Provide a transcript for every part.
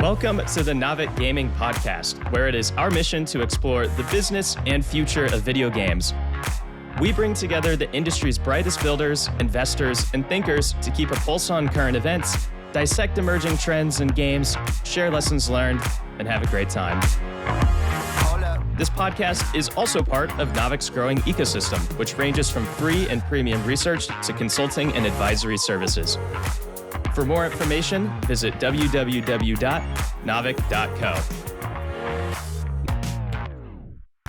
Welcome to the Navic Gaming Podcast, where it is our mission to explore the business and future of video games. We bring together the industry's brightest builders, investors, and thinkers to keep a pulse on current events, dissect emerging trends in games, share lessons learned, and have a great time. This podcast is also part of Navic's growing ecosystem, which ranges from free and premium research to consulting and advisory services. For more information, visit www.navic.co.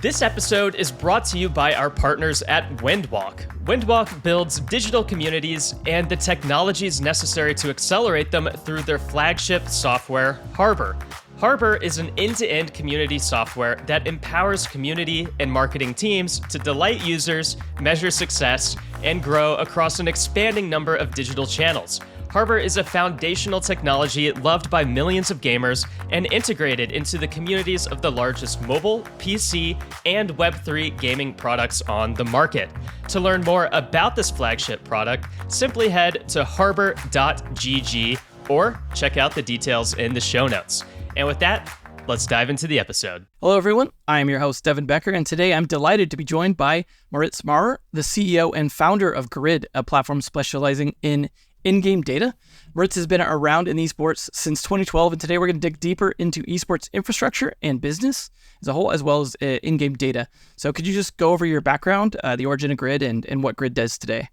This episode is brought to you by our partners at Windwalk. Windwalk builds digital communities and the technologies necessary to accelerate them through their flagship software, Harbor. Harbor is an end-to-end community software that empowers community and marketing teams to delight users, measure success, and grow across an expanding number of digital channels. Harbor is a foundational technology loved by millions of gamers and integrated into the communities of the largest mobile, PC, and Web3 gaming products on the market. To learn more about this flagship product, simply head to harbor.gg or check out the details in the show notes. And with that, let's dive into the episode. Hello, everyone. I am your host, Devin Becker, and today I'm delighted to be joined by Moritz Maurer, the CEO and founder of GRID, a platform specializing in in-game data. Moritz has been around in esports since 2012, and today we're going to dig deeper into esports infrastructure and business as a whole, as well as in-game data. So could you just go over your background, the origin of GRID, and what GRID does today?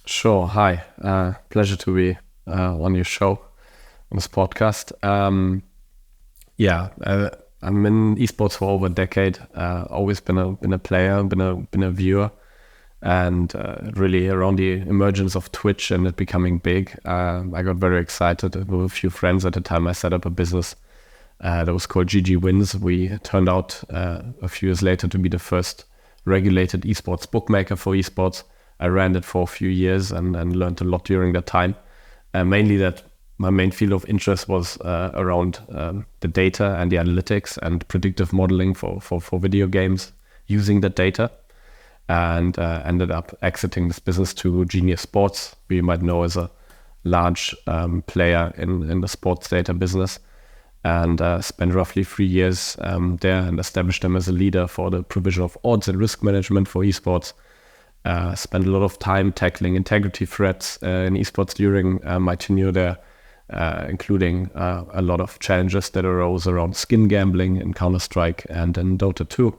Sure. Hi. Pleasure to be on your show, on this podcast. I'm in esports for over a decade. Always been a player, been a viewer. And really around the emergence of Twitch and it becoming big, I got very excited with a few friends at the time. I set up a business that was called GG Wins. We turned out a few years later to be the first regulated esports bookmaker for esports. I ran it for a few years and learned a lot during that time. Mainly that my main field of interest was around the data and the analytics and predictive modeling for video games using that data. And ended up exiting this business to Genius Sports, who you might know as a large player in the sports data business, and spent roughly 3 years there and established them as a leader for the provision of odds and risk management for esports. Spent a lot of time tackling integrity threats in esports during my tenure there, including a lot of challenges that arose around skin gambling in Counter-Strike and in DotA 2.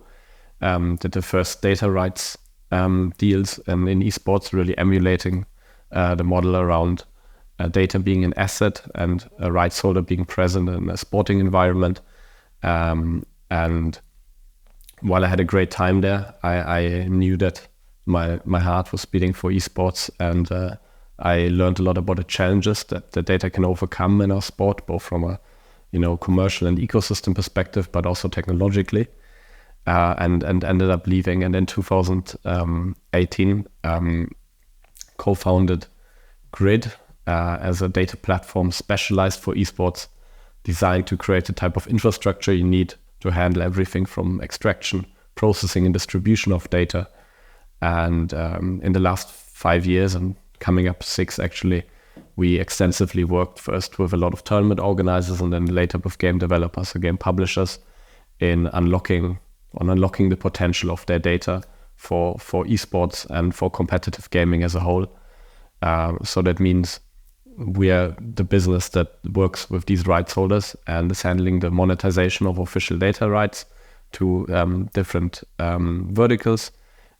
Did the first data rights deals in esports, really emulating the model around data being an asset and a rights holder being present in a sporting environment. And while I had a great time there, I knew that my heart was beating for esports, and I learned a lot about the challenges that the data can overcome in our sport, both from a commercial and ecosystem perspective, but also technologically. And ended up leaving, and in 2018 co-founded GRID as a data platform specialized for esports, designed to create the type of infrastructure you need to handle everything from extraction, processing, and distribution of data. And in the last 5 years, and coming up 6 actually, we extensively worked first with a lot of tournament organizers and then later with game developers or game publishers in unlocking the potential of their data for esports and for competitive gaming as a whole. So that means we are the business that works with these rights holders and is handling the monetization of official data rights to different verticals.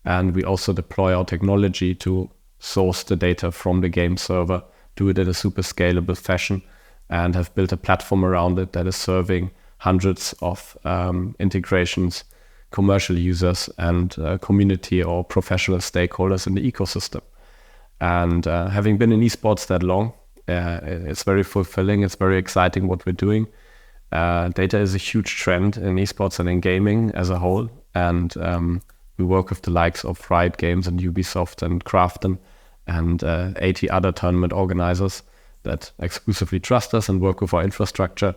And we also deploy our technology to source the data from the game server, do it in a super scalable fashion, and have built a platform around it that is serving hundreds of integrations, commercial users, and community or professional stakeholders in the ecosystem. And having been in esports that long, it's very fulfilling. It's very exciting what we're doing. Data is a huge trend in esports and in gaming as a whole. And we work with the likes of Riot Games and Ubisoft and Krafton and 80 other tournament organizers that exclusively trust us and work with our infrastructure.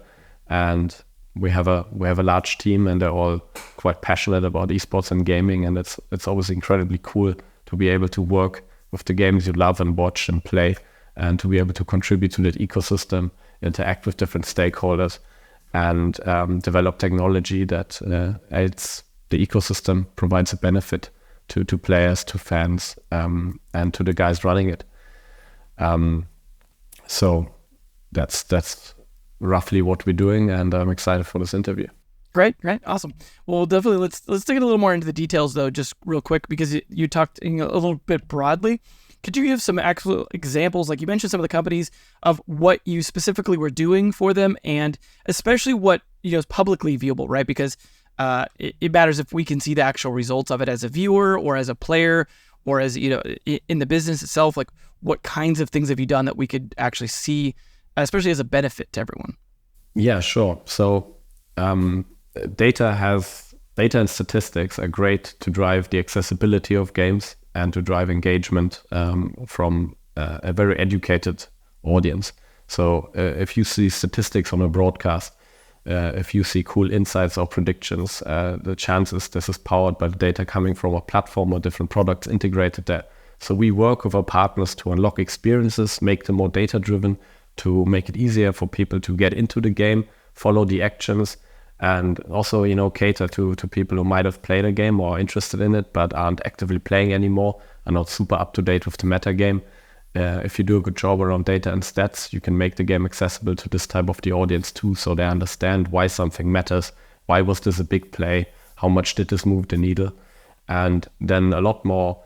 And we have a large team, and they're all quite passionate about esports and gaming, and it's always incredibly cool to be able to work with the games you love and watch and play, and to be able to contribute to that ecosystem, interact with different stakeholders, and develop technology that aids the ecosystem, provides a benefit to players, to fans, and to the guys running it. So that's roughly what we're doing, and I'm excited for this interview. Great, awesome. Well, definitely let's dig a little more into the details though, just real quick, because you talked a little bit broadly. Could you give some actual examples, like you mentioned some of the companies, of what you specifically were doing for them, and especially what is publicly viewable, right? Because it matters if we can see the actual results of it as a viewer or as a player or as in the business itself. Like, what kinds of things have you done that we could actually see, especially as a benefit to everyone? Yeah, sure. So data and statistics are great to drive the accessibility of games and to drive engagement from a very educated audience. So if you see statistics on a broadcast, if you see cool insights or predictions, the chances this is powered by the data coming from a platform or different products integrated there. So we work with our partners to unlock experiences, make them more data-driven, to make it easier for people to get into the game, follow the actions, and also, cater to people who might have played a game or are interested in it, but aren't actively playing anymore, are not super up-to-date with the meta game. If you do a good job around data and stats, you can make the game accessible to this type of the audience too, so they understand why something matters, why was this a big play, how much did this move the needle, and then a lot more,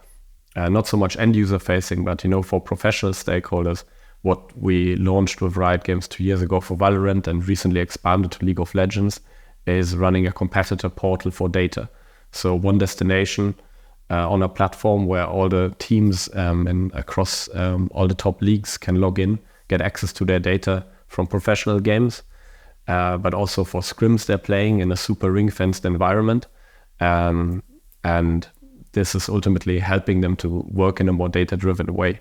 not so much end-user facing, but for professional stakeholders, what we launched with Riot Games 2 years ago for Valorant and recently expanded to League of Legends is running a competitor portal for data. So one destination on a platform where all the teams and across all the top leagues can log in, get access to their data from professional games, but also for scrims they're playing in a super ring-fenced environment. And this is ultimately helping them to work in a more data-driven way,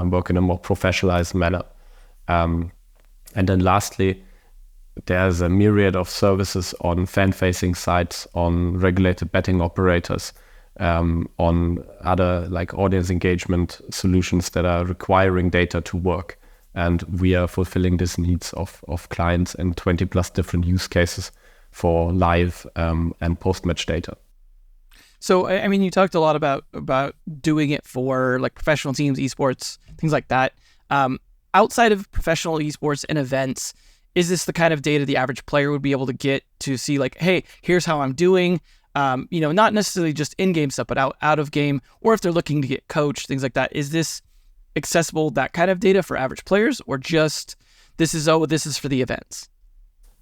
work in a more professionalized manner. And then lastly, there's a myriad of services on fan-facing sites, on regulated betting operators, on other like audience engagement solutions that are requiring data to work. And we are fulfilling these needs of clients and 20 plus different use cases for live and post-match data. So, I mean, you talked a lot about doing it for like professional teams, esports, things like that. Outside of professional esports and events, is this the kind of data the average player would be able to get to see like, hey, here's how I'm doing, not necessarily just in-game stuff, but out of game, or if they're looking to get coached, things like that. Is this accessible, that kind of data for average players, or just this is for the events?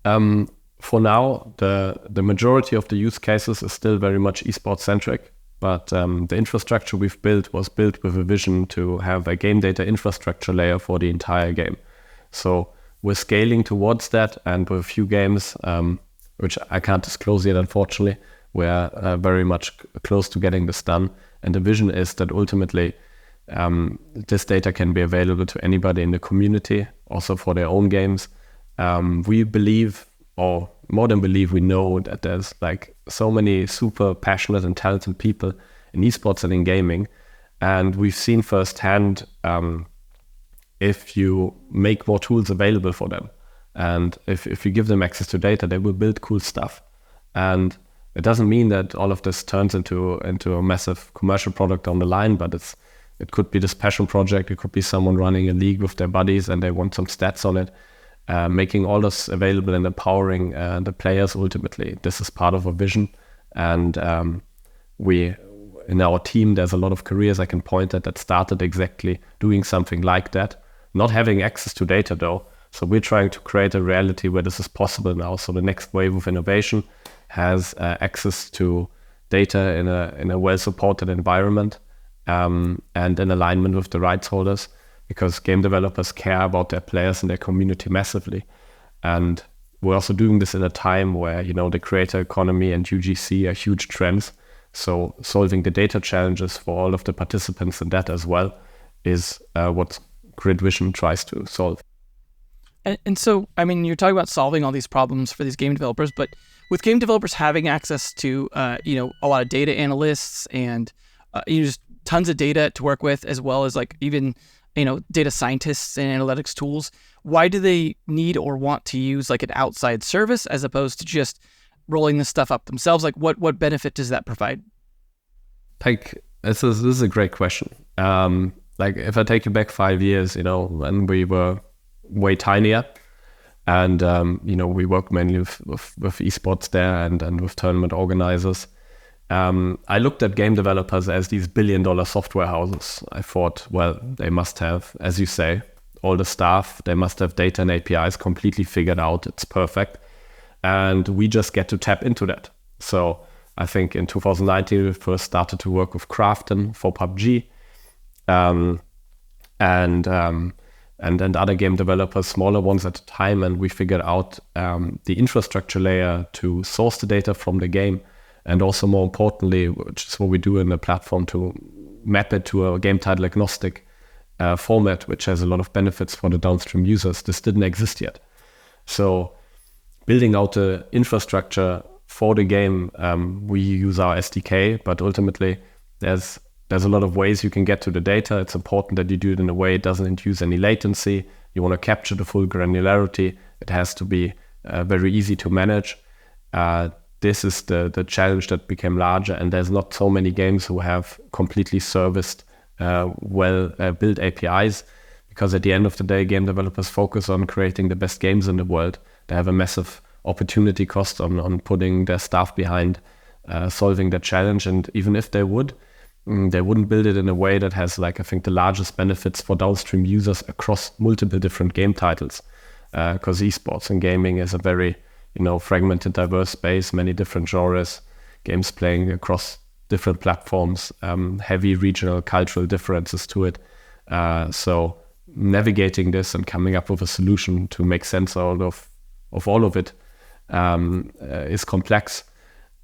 For now, the majority of the use cases is still very much esports centric, but the infrastructure we've built was built with a vision to have a game data infrastructure layer for the entire game. So we're scaling towards that, and with a few games, which I can't disclose yet, unfortunately, we're very much close to getting this done. And the vision is that ultimately this data can be available to anybody in the community, also for their own games. We believe, or more than believe, we know that there's like so many super passionate and talented people in esports and in gaming. And we've seen firsthand if you make more tools available for them, and if you give them access to data, they will build cool stuff. And it doesn't mean that all of this turns into a massive commercial product down the line, but it could be this passion project. It could be someone running a league with their buddies and they want some stats on it. Making all this available and empowering the players ultimately. This is part of our vision. And we, in our team, there's a lot of careers I can point at that started exactly doing something like that. Not having access to data though. So we're trying to create a reality where this is possible now. So the next wave of innovation has access to data in a well-supported environment and in alignment with the rights holders, because game developers care about their players and their community massively. And we're also doing this in a time where, the creator economy and UGC are huge trends. So solving the data challenges for all of the participants in that as well is what Grid Vision tries to solve. And so, I mean, you're talking about solving all these problems for these game developers, but with game developers having access to, a lot of data analysts and just tons of data to work with, as well as like even data scientists and analytics tools. Why do they need or want to use like an outside service as opposed to just rolling this stuff up themselves? Like what benefit does that provide? Like this is a great question. Like if I take you back 5 years, when we were way tinier, and we worked mainly with esports there and with tournament organizers. I looked at game developers as these billion-dollar software houses. I thought, well, they must have, as you say, all the staff. They must have data and APIs completely figured out. It's perfect, and we just get to tap into that. So I think in 2019 we first started to work with Krafton for PUBG, and other game developers, smaller ones at the time, and we figured out the infrastructure layer to source the data from the game, and also more importantly, which is what we do in the platform, to map it to a game title agnostic format, which has a lot of benefits for the downstream users. This didn't exist yet. So building out the infrastructure for the game, we use our SDK, but ultimately there's a lot of ways you can get to the data. It's important that you do it in a way it doesn't induce any latency. You want to capture the full granularity. It has to be very easy to manage. This is the challenge that became larger, and there's not so many games who have completely serviced, built APIs, because at the end of the day, game developers focus on creating the best games in the world. They have a massive opportunity cost on putting their staff behind solving that challenge, and even if they wouldn't build it in a way that has, like, I think the largest benefits for downstream users across multiple different game titles, because esports and gaming is a very fragmented, diverse space, many different genres, games playing across different platforms, heavy regional cultural differences to it. So navigating this and coming up with a solution to make sense out of all of it is complex.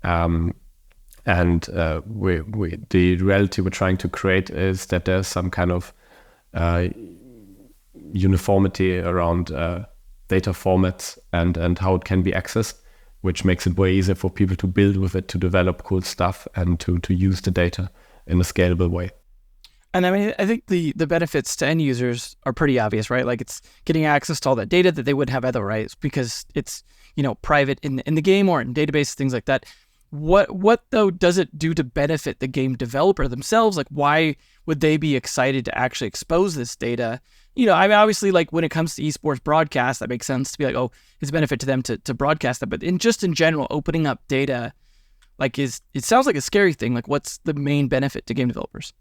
And the reality we're trying to create is that there's some kind of uniformity around data formats and how it can be accessed, which makes it way easier for people to build with it, to develop cool stuff, and to use the data in a scalable way. And I mean, I think the benefits to end users are pretty obvious, right? Like, it's getting access to all that data that they wouldn't have otherwise because it's, private in the game or in databases, things like that. What though does it do to benefit the game developer themselves? Like, why would they be excited to actually expose this data? I mean, obviously, like, when it comes to esports broadcast, that makes sense to be like, oh, it's a benefit to them to broadcast that. But in general, opening up data, like, it sounds like a scary thing. Like, what's the main benefit to game developers?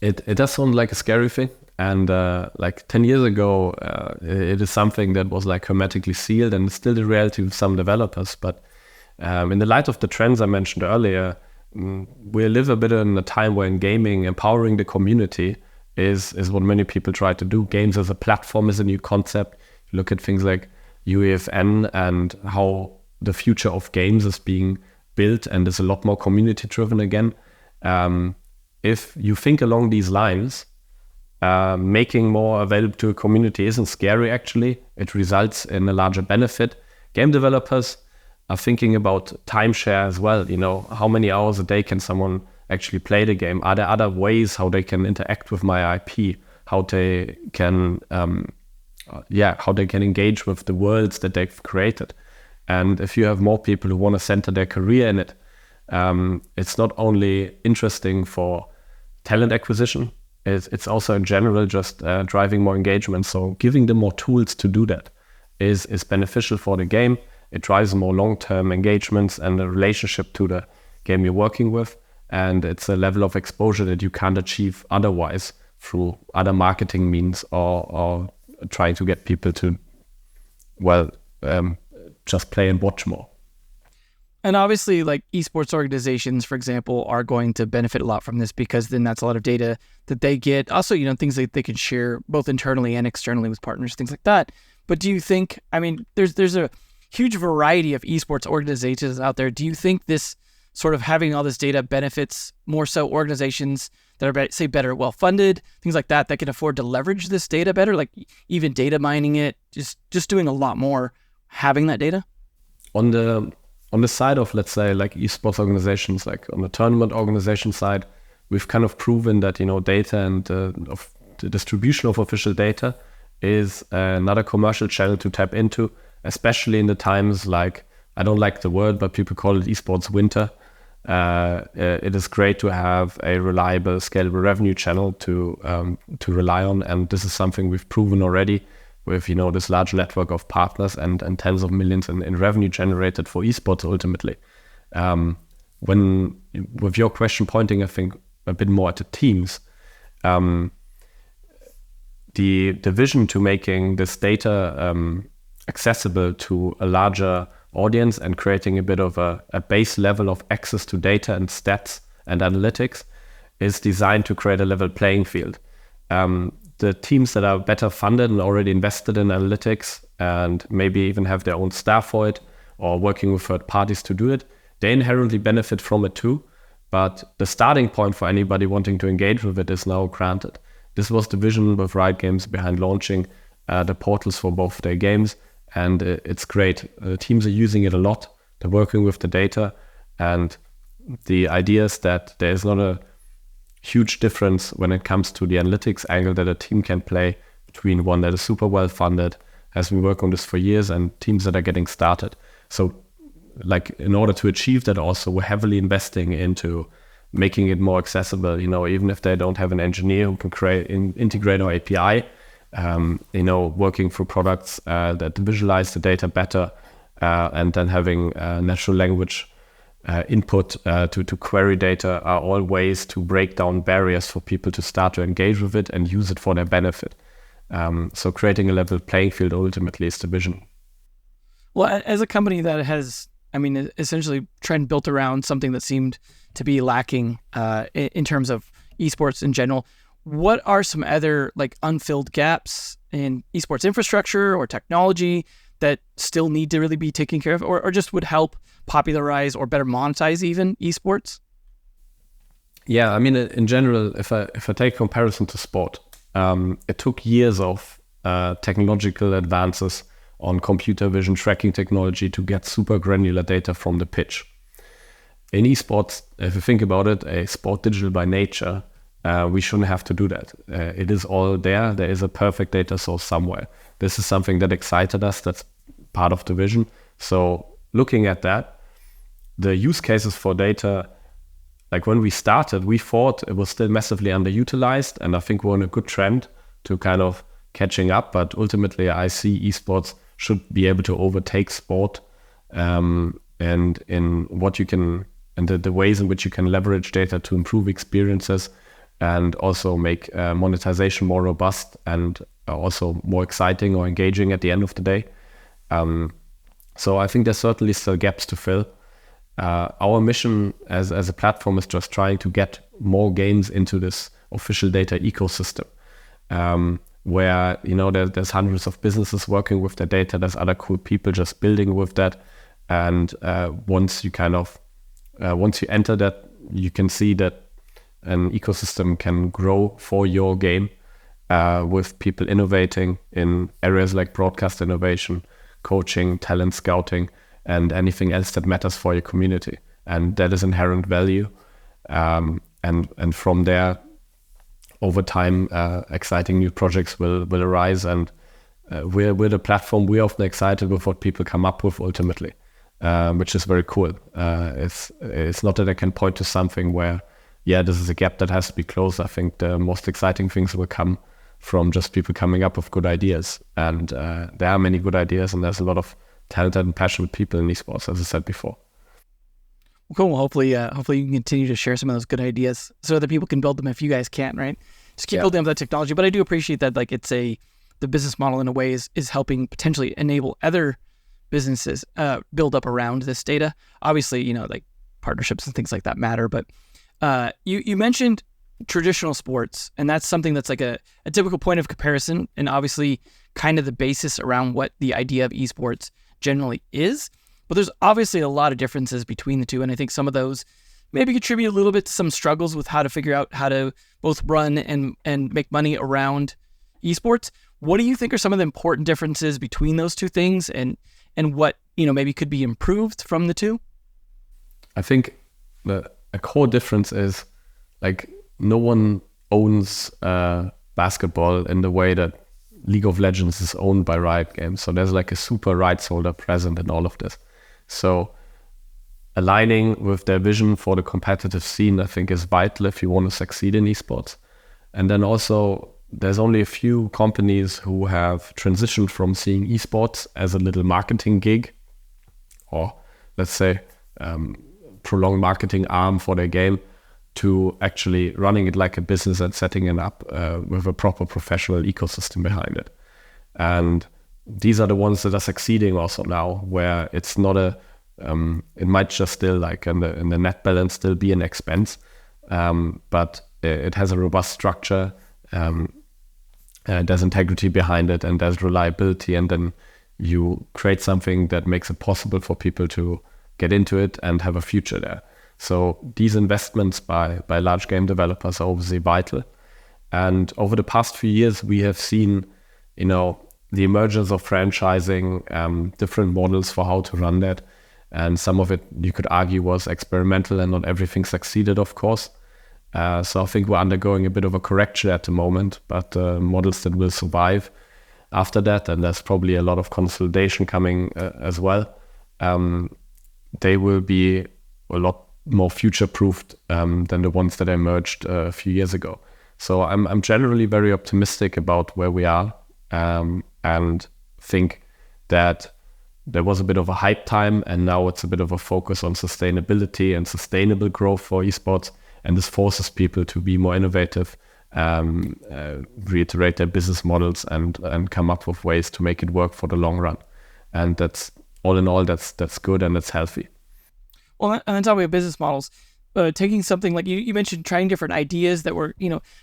It does sound like a scary thing. And like 10 years ago, it is something that was like hermetically sealed, and it's still the reality with some developers. But in the light of the trends I mentioned earlier, we live a bit in a time where in gaming, empowering the community is what many people try to do. Games as a platform is a new concept. You look at things like UEFN and how the future of games is being built, and is a lot more community driven again. If you think along these lines, making more available to a community isn't scary, actually. It results in a larger benefit. Game developers are thinking about timeshare as well. How many hours a day can someone actually play the game? Are there other ways how they can interact with my IP? How they can, engage with the worlds that they've created? And if you have more people who want to center their career in it, it's not only interesting for talent acquisition, it's also in general just driving more engagement. So giving them more tools to do that is beneficial for the game. It drives more long-term engagements and a relationship to the game you're working with. And it's a level of exposure that you can't achieve otherwise through other marketing means or trying to get people to, just play and watch more. And obviously, like, esports organizations, for example, are going to benefit a lot from this, because then that's a lot of data that they get. Also, things that they can share both internally and externally with partners, things like that. But do you think, I mean, there's a huge variety of esports organizations out there. Do you think this sort of having all this data benefits more so organizations that are, say, better well-funded, things like that can afford to leverage this data better, like even data mining it, just doing a lot more, having that data? On the side of, let's say, like esports organizations, like on the tournament organization side, we've kind of proven that, data and of the distribution of official data is another commercial channel to tap into, especially in the times like, I don't like the word, but people call it esports winter. It is great to have a reliable, scalable revenue channel to rely on, and this is something we've proven already with this large network of partners and tens of millions in revenue generated for esports ultimately. When with your question pointing, I think a bit more at the teams, the vision to making this data accessible to a larger audience and creating a bit of a base level of access to data and stats and analytics is designed to create a level playing field. The teams that are better funded and already invested in analytics and maybe even have their own staff for it or working with third parties to do it, they inherently benefit from it too. But the starting point for anybody wanting to engage with it is now granted. This was the vision with Riot Games behind launching the portals for both their games. And it's great. Teams are using it a lot. They're working with the data. And the idea is that there is not a huge difference when it comes to the analytics angle that a team can play between one that is super well funded, has been working on this for years, and teams that are getting started. So like in order to achieve that also, we're heavily investing into making it more accessible, even if they don't have an engineer who can integrate our API, working through products that visualize the data better, and then having natural language input to query data are all ways to break down barriers for people to start to engage with it and use it for their benefit. So creating a level playing field ultimately is the vision. Well, as a company that has, essentially trend built around something that seemed to be lacking in terms of esports in general, what are some other unfilled gaps in esports infrastructure or technology that still need to really be taken care of, or just would help popularize or better monetize even esports? Yeah, in general, if I take comparison to sport, it took years of technological advances on computer vision tracking technology to get super granular data from the pitch. In esports, if you think about it, a sport digital by nature, we shouldn't have to do that. It is all there. There is a perfect data source somewhere. This is something that excited us. That's part of the vision. So looking at that, the use cases for data, like when we started, we thought it was still massively underutilized. And I think we're on a good trend to kind of catching up. But ultimately, I see esports should be able to overtake sport, and in what you can, and the ways in which you can leverage data to improve experiences and also make monetization more robust and also more exciting or engaging at the end of the day. So I think there's certainly still gaps to fill. Our mission as a platform is just trying to get more games into this official data ecosystem, where there's hundreds of businesses working with the data. There's other cool people just building with that, and once you enter that, you can see that an ecosystem can grow for your game, with people innovating in areas like broadcast innovation, coaching, talent scouting, and anything else that matters for your community. And that is inherent value. And from there, over time, exciting new projects will arise. And we're the platform. We're often excited with what people come up with ultimately, which is very cool. It's not that I can point to something where, this is a gap that has to be closed. I think the most exciting things will come from just people coming up with good ideas. And there are many good ideas, and there's a lot of talented and passionate people in esports, as I said before. Well, cool. Well, hopefully you can continue to share some of those good ideas so other people can build them if you guys can't, right? Just keep building up that technology. But I do appreciate that the business model in a way is helping potentially enable other businesses build up around this data. Obviously, partnerships and things like that matter. But you mentioned traditional sports, and that's something that's like a typical point of comparison, and obviously kind of the basis around what the idea of esports generally is. But there's obviously a lot of differences between the two, and I think some of those maybe contribute a little bit to some struggles with how to figure out how to both run and make money around esports. What do you think are some of the important differences between those two things, and what maybe could be improved from the two? I think a core difference is no one owns basketball in the way that League of Legends is owned by Riot Games. So there's like a super rights holder present in all of this. So aligning with their vision for the competitive scene, I think, is vital if you want to succeed in esports. And then also, there's only a few companies who have transitioned from seeing esports as a little marketing gig, or let's say prolonged marketing arm for their game, to actually running it like a business and setting it up with a proper professional ecosystem behind it. And these are the ones that are succeeding also now, where it's not it might just still, like in the net balance, still be an expense, but it has a robust structure, there's integrity behind it, and there's reliability, and then you create something that makes it possible for people to get into it and have a future there. So these investments by large game developers are obviously vital. And over the past few years, we have seen, the emergence of franchising, different models for how to run that. And some of it, you could argue, was experimental, and not everything succeeded, of course. So I think we're undergoing a bit of a correction at the moment, but models that will survive after that, and there's probably a lot of consolidation coming as well. They will be a lot more future-proofed than the ones that emerged a few years ago. So I'm generally very optimistic about where we are, and think that there was a bit of a hype time, and now it's a bit of a focus on sustainability and sustainable growth for esports. And this forces people to be more innovative, reiterate their business models, and come up with ways to make it work for the long run. And that's all in all, that's good, and it's healthy. Well, and then talking about business models, taking something like you mentioned, trying different ideas that were,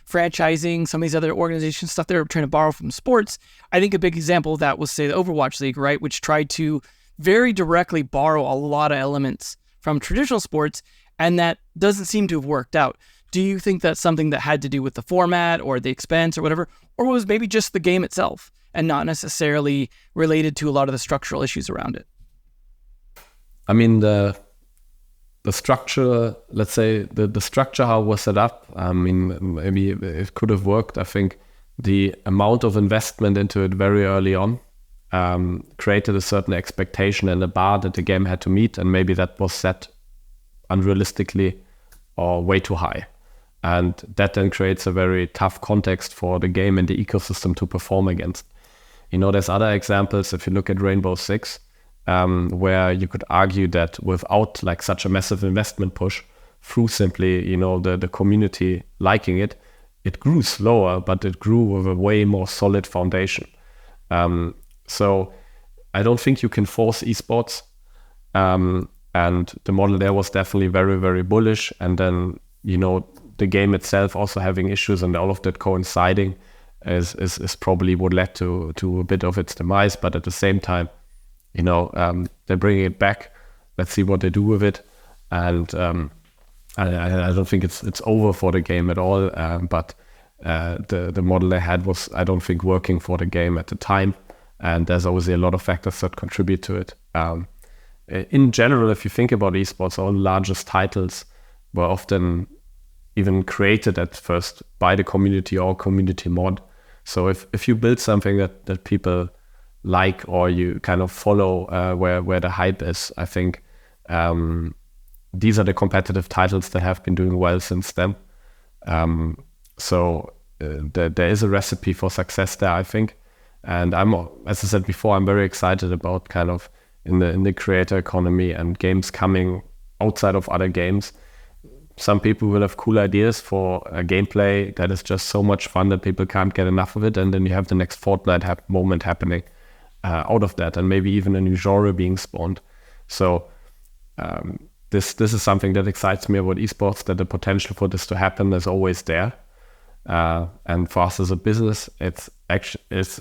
franchising, some of these other organizations, stuff they're trying to borrow from sports. I think a big example of that was, say, the Overwatch League, right, which tried to very directly borrow a lot of elements from traditional sports, and that doesn't seem to have worked out. Do you think that's something that had to do with the format or the expense or whatever, or was maybe just the game itself and not necessarily related to a lot of the structural issues around it? I mean, the structure, let's say the structure, how it was set up, I mean, maybe it could have worked. I think the amount of investment into it very early on created a certain expectation and a bar that the game had to meet, and maybe that was set unrealistically or way too high. And that then creates a very tough context for the game and the ecosystem to perform against. There's other examples, if you look at Rainbow Six, where you could argue that without like such a massive investment push, through simply, the community liking it, it grew slower, but it grew with a way more solid foundation. So I don't think you can force esports. And the model there was definitely very, very bullish. And then, the game itself also having issues, and all of that coinciding is probably what led to a bit of its demise. But at the same time, they're bringing it back. Let's see what they do with it. And I don't think it's over for the game at all. But the model they had was, I don't think, working for the game at the time. And there's obviously a lot of factors that contribute to it. In general, if you think about esports, all the largest titles were often even created at first by the community or community mod. So if you build something that people like, or you kind of follow where the hype is, I think these are the competitive titles that have been doing well since then. So there is a recipe for success there, I think. And as I said before, I'm very excited about kind of in the creator economy and games coming outside of other games. Some people will have cool ideas for a gameplay that is just so much fun that people can't get enough of it, and then you have the next Fortnite moment happening out of that, and maybe even a new genre being spawned. So this is something that excites me about esports, that the potential for this to happen is always there. And for us as a business, it's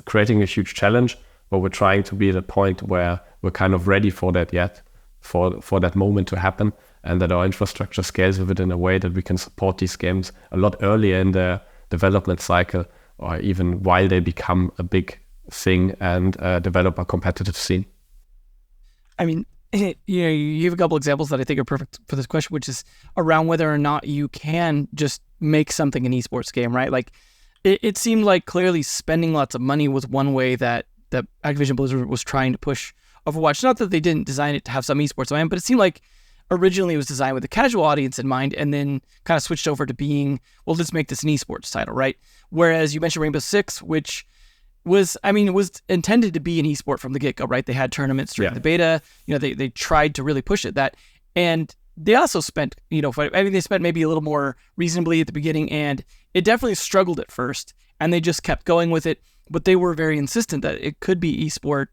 creating a huge challenge, but we're trying to be at a point where we're kind of ready for that for that moment to happen, and that our infrastructure scales with it in a way that we can support these games a lot earlier in their development cycle, or even while they become a big thing and develop a competitive scene. I mean, you have a couple examples that I think are perfect for this question, which is around whether or not you can just make something an esports game, right? Like, It seemed like clearly spending lots of money was one way that Activision Blizzard was trying to push Overwatch. Not that they didn't design it to have some esports element, but it seemed like originally it was designed with a casual audience in mind, and then kind of switched over to being, well, let's make this an esports title, right? Whereas you mentioned Rainbow Six, which was intended to be an esport from the get-go, right? They had tournaments during the beta. They tried to really push it and they also spent, they spent maybe a little more reasonably at the beginning, and it definitely struggled at first, and they just kept going with it, but they were very insistent that it could be esport,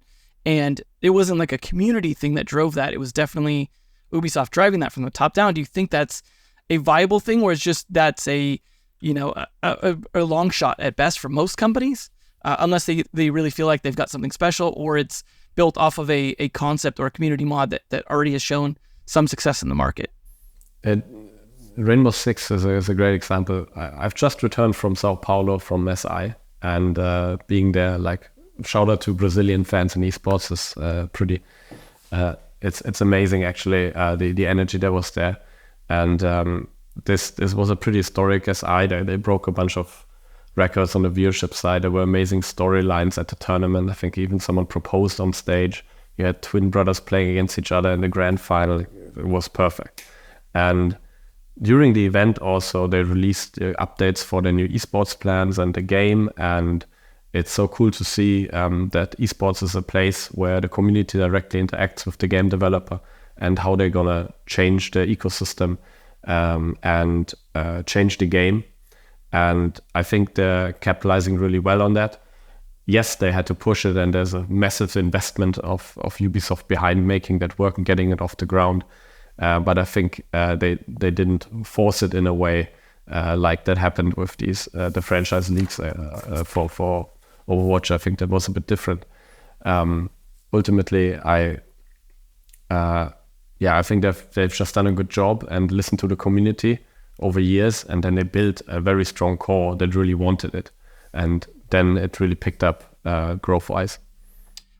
and it wasn't like a community thing that drove that. It was definitely Ubisoft driving that from the top down. Do you think that's a viable thing, or is just that's a long shot at best for most companies, unless they really feel like they've got something special, or it's built off of a concept or a community mod that already has shown some success in the market? Rainbow Six is a great example. I've just returned from Sao Paulo from SI, and being there, like, shout out to Brazilian fans in esports is pretty. It's amazing actually, the energy that was there, and this was a pretty historic SI. They broke a bunch of records on the viewership side. There were amazing storylines at the tournament. I think even someone proposed on stage. You had twin brothers playing against each other in the grand final. It was perfect. And during the event also, they released updates for the new esports plans and the game. And it's so cool to see that esports is a place where the community directly interacts with the game developer and how they're going to change the ecosystem and change the game. And I think they're capitalizing really well on that. Yes, they had to push it, and there's a massive investment of Ubisoft behind making that work and getting it off the ground. But I think they didn't force it in a way like that happened with the franchise leagues for Overwatch. I think that was a bit different. Ultimately, I think they've just done a good job and listened to the community over years, and then they built a very strong core that really wanted it, and then it really picked up growth-wise.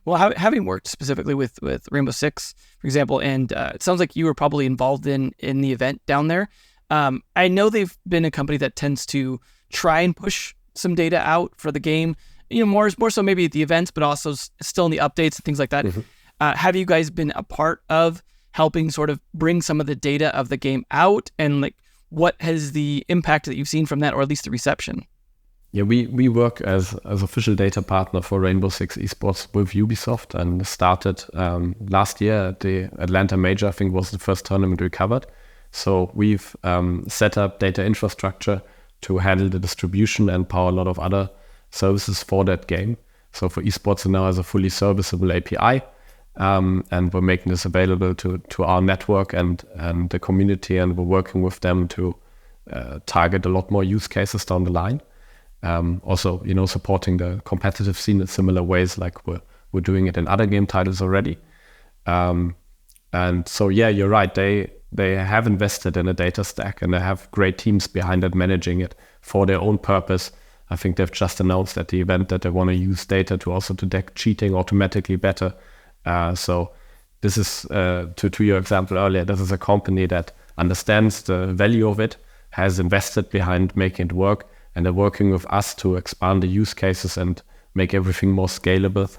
Well, having worked specifically with Rainbow Six, for example, and it sounds like you were probably involved in the event down there. I know they've been a company that tends to try and push some data out for the game, more so maybe at the events, but also still in the updates and things like that. Mm-hmm. Have you guys been a part of helping sort of bring some of the data of the game out, and like what has the impact that you've seen from that, or at least the reception? Yeah, we work as official data partner for Rainbow Six Esports with Ubisoft, and started last year at the Atlanta Major. I think was the first tournament we covered. So we've set up data infrastructure to handle the distribution and power a lot of other services for that game. So for esports, it now has a fully serviceable API, and we're making this available to our network and the community, and we're working with them to target a lot more use cases down the line. Also, supporting the competitive scene in similar ways, like we're doing it in other game titles already. And so, yeah, you're right. They have invested in a data stack, and they have great teams behind it managing it for their own purpose. I think they've just announced at the event that they want to use data to also detect cheating automatically better. So this is, to your example earlier, this is a company that understands the value of it, has invested behind making it work, and they're working with us to expand the use cases and make everything more scalable,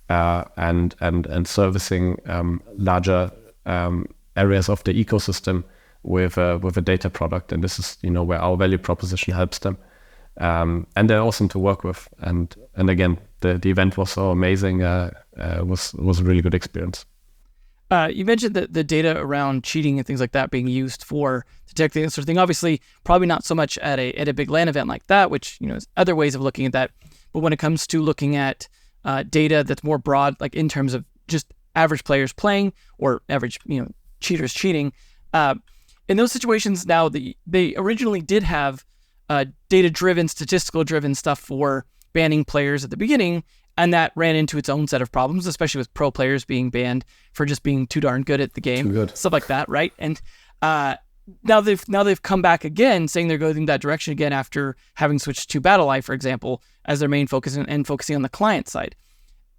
and servicing larger areas of the ecosystem with a data product. And this is where our value proposition helps them. And they're awesome to work with. And again, the event was so amazing. Was a really good experience. You mentioned the data around cheating and things like that being used for detecting that sort of thing. Obviously, probably not so much at a big LAN event like that, which is other ways of looking at that. But when it comes to looking at data that's more broad, like in terms of just average players playing or average cheaters cheating, in those situations now, they originally did have data-driven, statistical-driven stuff for banning players at the beginning. And that ran into its own set of problems, especially with pro players being banned for just being too darn good at the game, stuff like that, right? And now they've come back again, saying they're going that direction again after having switched to BattleEye, for example, as their main focus, and focusing on the client side.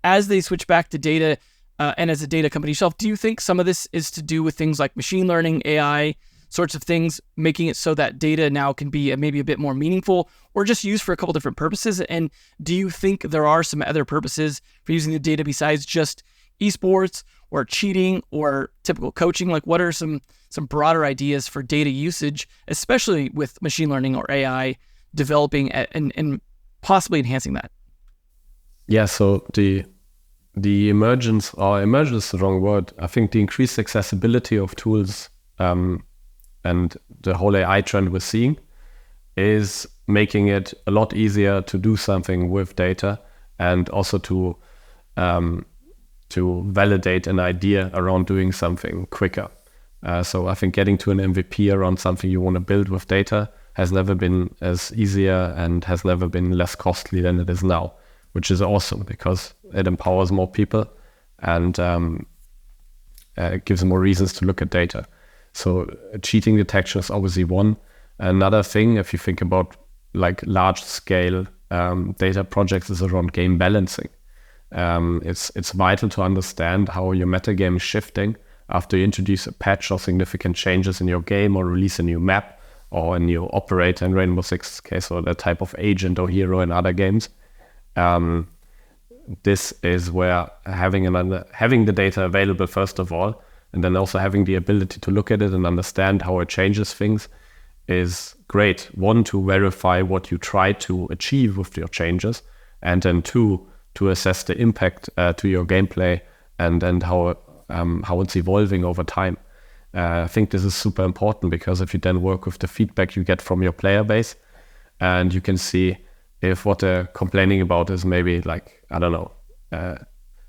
As they switch back to data, and as a data company yourself, do you think some of this is to do with things like machine learning, AI, sorts of things, making it so that data now can be maybe a bit more meaningful or just used for a couple different purposes? And do you think there are some other purposes for using the data besides just esports or cheating or typical coaching? Like, what are some broader ideas for data usage, especially with machine learning or AI developing and possibly enhancing that? Yeah, so the emergence is the wrong word. I think the increased accessibility of tools and the whole AI trend we're seeing is making it a lot easier to do something with data, and also to validate an idea around doing something quicker. So I think getting to an MVP around something you want to build with data has never been as easier and has never been less costly than it is now, which is awesome because it empowers more people and it gives them more reasons to look at data. So cheating detection is obviously one. Another thing, if you think about like large scale data projects, is around game balancing. It's vital to understand how your metagame is shifting after you introduce a patch or significant changes in your game, or release a new map or a new operator in Rainbow Six case, or the type of agent or hero in other games. This is where having the data available first of all, and then also having the ability to look at it and understand how it changes things is great. One, to verify what you try to achieve with your changes, and then two, to assess the impact to your gameplay and how it's evolving over time. I think this is super important, because if you then work with the feedback you get from your player base, and you can see if what they're complaining about is maybe like, I don't know,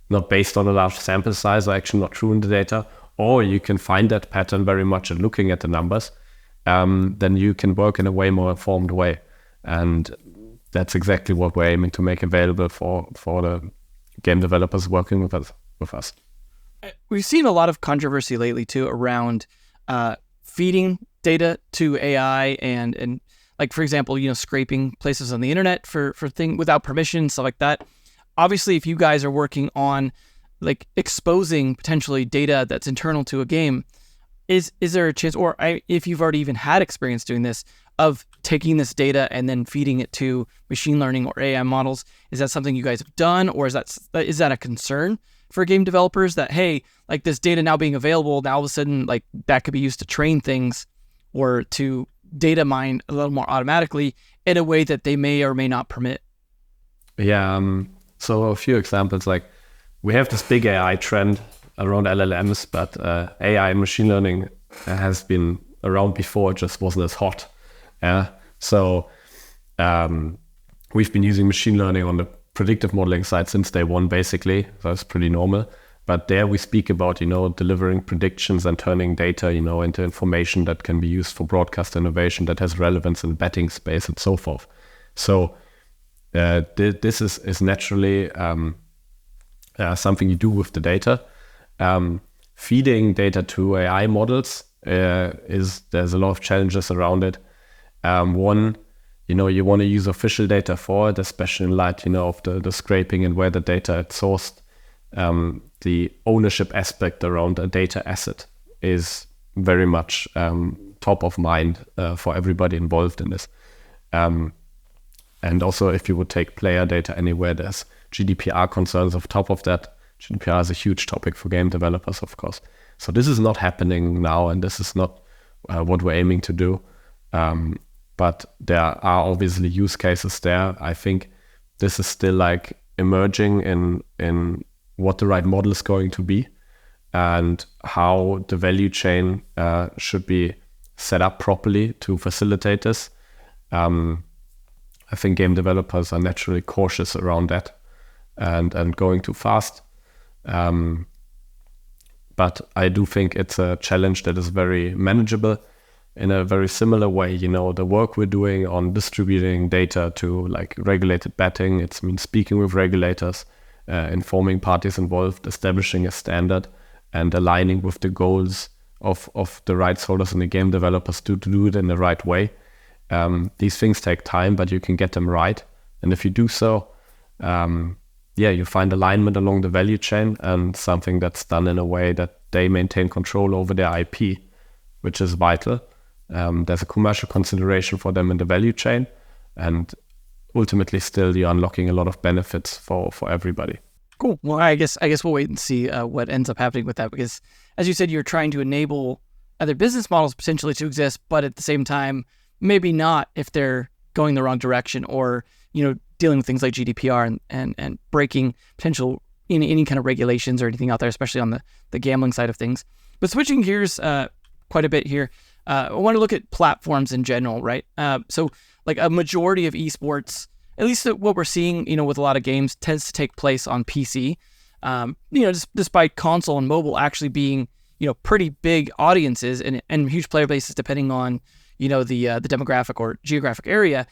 not based on a large sample size, or actually not true in the data, or you can find that pattern very much in looking at the numbers, then you can work in a way more informed way. And that's exactly what we're aiming to make available for the game developers working with us. We've seen a lot of controversy lately too around feeding data to AI and like, for example, scraping places on the internet for things without permission, stuff like that. Obviously, if you guys are working on like exposing potentially data that's internal to a game, is there a chance, or if you've already even had experience doing this, of taking this data and then feeding it to machine learning or AI models? Is that something you guys have done, or is that a concern for game developers that, hey, like this data now being available, now all of a sudden like that could be used to train things or to data mine a little more automatically in a way that they may or may not permit? Yeah, so a few examples, like we have this big AI trend around LLMs, but AI and machine learning has been around before, it just wasn't as hot. So we've been using machine learning on the predictive modeling side since day one, basically. So it's pretty normal. But there we speak about, delivering predictions and turning data, into information that can be used for broadcast innovation that has relevance in the betting space and so forth. So this is naturally something you do with the data. Feeding data to AI models there's a lot of challenges around it. One, you want to use official data for it, especially in light, of the scraping and where the data is sourced. The ownership aspect around a data asset is very much top of mind for everybody involved in this. And also, if you would take player data anywhere, there's GDPR concerns on top of that. GDPR is a huge topic for game developers, of course. So this is not happening now, and this is not what we're aiming to do. But there are obviously use cases there. I think this is still like emerging in what the right model is going to be and how the value chain should be set up properly to facilitate this. I think game developers are naturally cautious around that and going too fast. But I do think it's a challenge that is very manageable. In a very similar way, the work we're doing on distributing data to like regulated betting, it means speaking with regulators, informing parties involved, establishing a standard, and aligning with the goals of the rights holders and the game developers to do it in the right way. These things take time, but you can get them right. And if you do so, you find alignment along the value chain, and something that's done in a way that they maintain control over their IP, which is vital. There's a commercial consideration for them in the value chain, and ultimately still you're unlocking a lot of benefits for everybody. Cool. Well, I guess we'll wait and see what ends up happening with that, because as you said, you're trying to enable other business models potentially to exist, but at the same time, maybe not if they're going the wrong direction, or dealing with things like GDPR and breaking potential any kind of regulations or anything out there, especially on the gambling side of things. But switching gears quite a bit here, I want to look at platforms in general, right? So like a majority of esports, at least what we're seeing, with a lot of games, tends to take place on PC. Despite console and mobile actually being, pretty big audiences and huge player bases, depending on, the demographic or geographic area.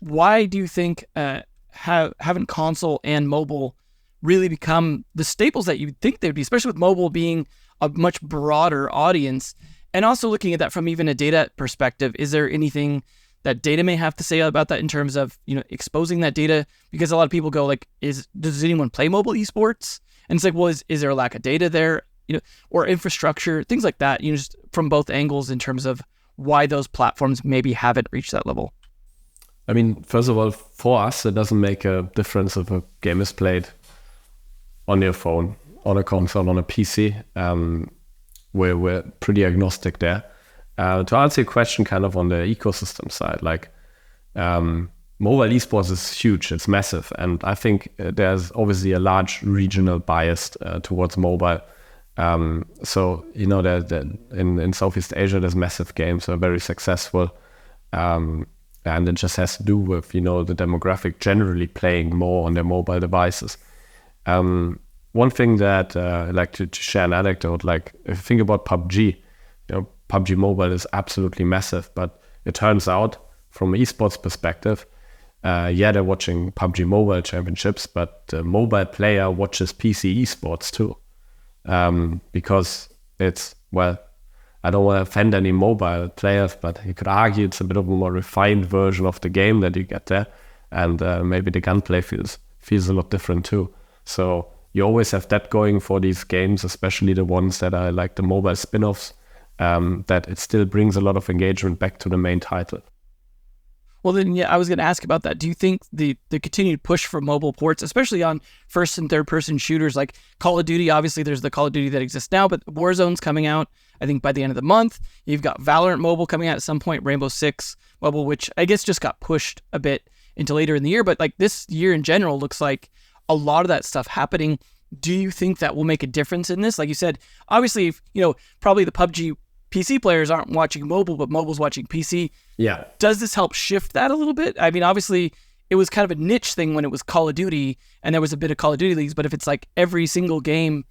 Why do you think haven't console and mobile really become the staples that you'd think they'd be, especially with mobile being a much broader audience? And also looking at that from even a data perspective, is there anything that data may have to say about that in terms of, exposing that data? Because a lot of people go like, does anyone play mobile esports? And it's like, well, is there a lack of data there, or infrastructure, things like that, just from both angles in terms of why those platforms maybe haven't reached that level? I mean, first of all, for us, it doesn't make a difference if a game is played on your phone, on a console, on a PC. We're pretty agnostic there. To answer your question kind of on the ecosystem side, like mobile esports is huge, it's massive. And I think there's obviously a large regional bias towards mobile. So, in Southeast Asia, there's massive games that are very successful. And it just has to do with, the demographic generally playing more on their mobile devices. One thing that I'd like to share an anecdote, like if you think about PUBG, PUBG Mobile is absolutely massive, but it turns out from an esports perspective, they're watching PUBG Mobile championships, but the mobile player watches PC esports too. Because it's, I don't want to offend any mobile players, but you could argue it's a bit of a more refined version of the game that you get there. And maybe the gunplay feels a lot different too. So you always have that going for these games, especially the ones that are like the mobile spin-offs, that it still brings a lot of engagement back to the main title. Well, then, I was going to ask about that. Do you think the continued push for mobile ports, especially on first and third person shooters like Call of Duty, obviously there's the Call of Duty that exists now, but Warzone's coming out, I think, by the end of the month. You've got Valorant mobile coming out at some point, Rainbow Six mobile, which I guess just got pushed a bit into later in the year. But like this year in general looks like a lot of that stuff happening. Do you think that will make a difference in this? Like you said, obviously, probably the PUBG PC players aren't watching mobile, but mobile's watching PC. Yeah. Does this help shift that a little bit? I mean, obviously, it was kind of a niche thing when it was Call of Duty, and there was a bit of Call of Duty leagues, but if it's like every single game